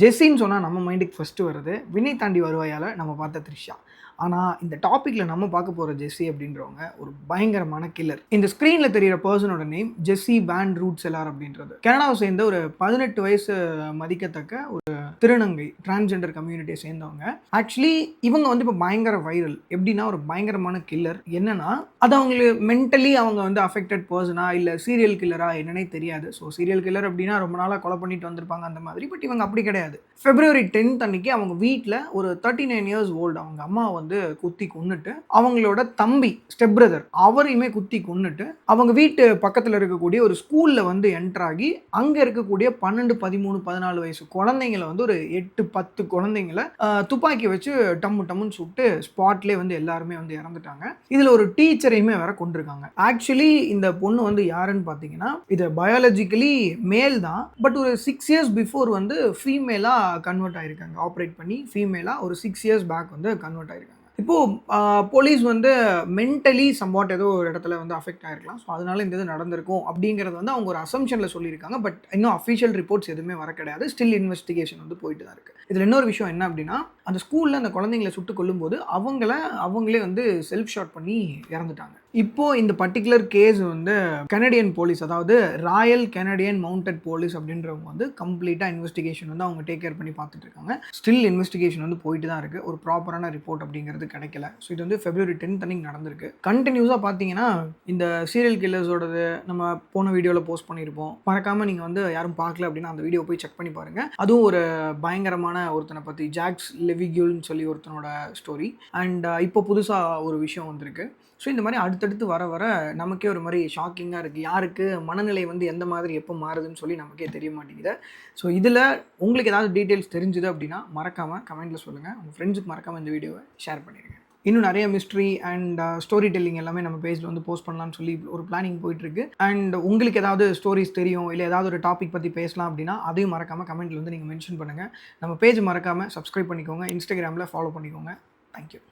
ஜெஸ்ஸின்னு சொன்னால் நம்ம மைண்டுக்கு ஃபஸ்ட்டு வருது வினை தாண்டி வருவாயால் நம்ம பார்த்த த்ரிஷா. ஆனால் இந்த டாப்பிக்கில் நம்ம பார்க்க போகிற ஜெஸ்ஸி அப்படின்றவங்க ஒரு பயங்கரமான கில்லர். இந்த ஸ்க்ரீனில் தெரிகிற பர்சனோட நேம் ஜெஸ்ஸி வேன் ரூட்ஸெல்லார் அப்படின்றது. கனடாவை சேர்ந்த ஒரு 18 வயசு மதிக்கத்தக்க ஒரு திருநங்கை டிரான்ஸ்ஜெண்டர் கம்யூனிட்டியை சேர்ந்தவங்க. ஆக்சுவலி இவங்க வந்து இப்போ பயங்கர வைரல். எப்படின்னா ஒரு பயங்கரமான கில்லர். என்னன்னா அது அவங்களுக்கு மென்டலி அவங்க வந்து அஃபெக்டட் பர்சனா இல்லை சீரியல் கில்லரா என்னன்னே தெரியாது. ஸோ சீரியல் கில்லர் அப்படின்னா ரொம்ப நாளாக கொலை பண்ணிட்டு வந்திருப்பாங்க அந்த மாதிரி. பட் இவங்க அப்படி கிடையாது. February 10th அன்னைக்கு அவங்க வீட்டில் ஒரு 39 years old அவங்க அம்மா வந்து குத்தி கொன்னுட்டு அவங்களோட தம்பி ஸ்டெப் பிரதர் அவரையுமே குத்தி கொன்னுட்டு அவங்க வீட்டு பக்கத்தில் இருக்கக்கூடிய ஒரு ஸ்கூலில் வந்து என்டர் ஆகி அங்கே இருக்கக்கூடிய 12, 13, 14 வயசு குழந்தைங்களை வந்து ஒரு 8-10 குழந்தைங்களை துப்பாக்கி வச்சு டம்முன்னு சுட்டு ஸ்பாட்லேயே வந்து எல்லாருமே வந்து இறந்துட்டாங்க. இதில் ஒரு டீச்சரையுமே வேற கொண்டிருக்காங்க. ஆக்சுவலி இந்த பொண்ணு வந்து யாருன்னு பார்த்தீங்கன்னா இது பயாலஜிக்கலி மேல் தான். பட் ஒரு 6 years பிஃபோர் வந்து ஃபீமேலாக கன்வெர்ட் ஆகிருக்காங்க. ஆப்ரேட் பண்ணி ஃபீமேலாக ஒரு 6 years பேக் வந்து கன்வெர்ட் ஆகிருக்காங்க. இப்போது போலீஸ் வந்து மென்டலி சம்வாட் ஏதோ ஒரு இடத்துல வந்து அஃபெக்ட் ஆகிருக்கலாம். ஸோ அதனால இந்த இது நடந்திருக்கும் அப்படிங்கிறது வந்து அவங்க ஒரு அசம்ஷனில் சொல்லியிருக்காங்க. பட் இன்னும் அஃபிஷியல் ரிப்போர்ட்ஸ் எதுவுமே வர கிடையாது. ஸ்டில் இன்வெஸ்டிகேஷன் வந்து போயிட்டு தான் இருக்குது. இதில் இன்னொரு விஷயம் என்ன அப்படின்னா அந்த ஸ்கூலில் அந்த குழந்தைங்களை சுட்டு கொல்லும்போது அவங்களே வந்து செல்ஃப் ஷாட் பண்ணி இறந்துட்டாங்க. இப்போது இந்த பர்டிகுலர் கேஸ் வந்து கனடியன் போலீஸ், அதாவது ராயல் கனடியன் மவுண்டட் போலீஸ் அப்படின்றவங்க வந்து கம்ப்ளீட்டாக இன்வெஸ்டிகேஷன் வந்து அவங்க டேக் கேர் பண்ணி பார்த்துட்டு இருக்காங்க. ஸ்டில் இன்வெஸ்டிகேஷன் வந்து போயிட்டு தான் இருக்குது. ஒரு ப்ராப்பரான ரிப்போர்ட் அப்படிங்கிறது கிடைக்கல. ஸோ இது வந்து February 10th அன்னைக்கு நடந்திருக்கு. கண்டினியூஸாக பார்த்தீங்கன்னா இந்த சீரியல் கில்லர்ஸோடது நம்ம போன வீடியோவில் போஸ்ட் பண்ணியிருப்போம். மறக்காமல் நீங்கள் வந்து யாரும் பார்க்கல அப்படின்னா அந்த வீடியோ போய் செக் பண்ணி பாருங்கள். அதுவும் ஒரு பயங்கரமான ஒருத்தனை பற்றி ஜாக்ஸ் லெவிக்யூல்னு சொல்லி ஒருத்தனோட ஸ்டோரி. அண்ட் இப்போ புதுசாக ஒரு விஷயம் வந்திருக்கு. ஸோ இந்த மாதிரி அடுத்தடுத்து வர நமக்கே ஒரு மாதிரி ஷாக்கிங்காக இருக்குது. யாருக்கு மனநிலை வந்து எந்த மாதிரி எப்போ மாறுதுன்னு சொல்லி நமக்கே தெரிய மாட்டேங்குது. ஸோ இதில் உங்களுக்கு ஏதாவது டீட்டெயில்ஸ் தெரிஞ்சுது அப்படின்னா மறக்காமல் கமெண்ட்டில் சொல்லுங்கள். உங்கள் ஃப்ரெண்ட்ஸுக்கு மறக்காமல் இந்த வீடியோவை ஷேர் பண்ணிடுங்க. இன்னும் நிறைய மிஸ்ட்ரி அண்ட் ஸ்டோரி டெல்லிங் எல்லாமே நம்ம பேஜில் வந்து போஸ்ட் பண்ணலாம்னு சொல்லி ஒரு பிளானிங் போயிட்டுருக்கு. அண்ட் உங்களுக்கு ஏதாவது ஸ்டோரிஸ் தெரியும் இல்லை ஏதாவது ஒரு டாபிக் பற்றி பேசலாம் அப்படின்னா அதையும் மறக்காமல் கமெண்ட்டில் வந்து நீங்கள் மென்ஷன் பண்ணுங்கள். நம்ம பேஜ் மறக்காமல் சப்ஸ்கிரைப் பண்ணிக்கோங்க. இன்ஸ்டாகிராமில் ஃபாலோ பண்ணிக்கோங்க. தேங்க்யூ.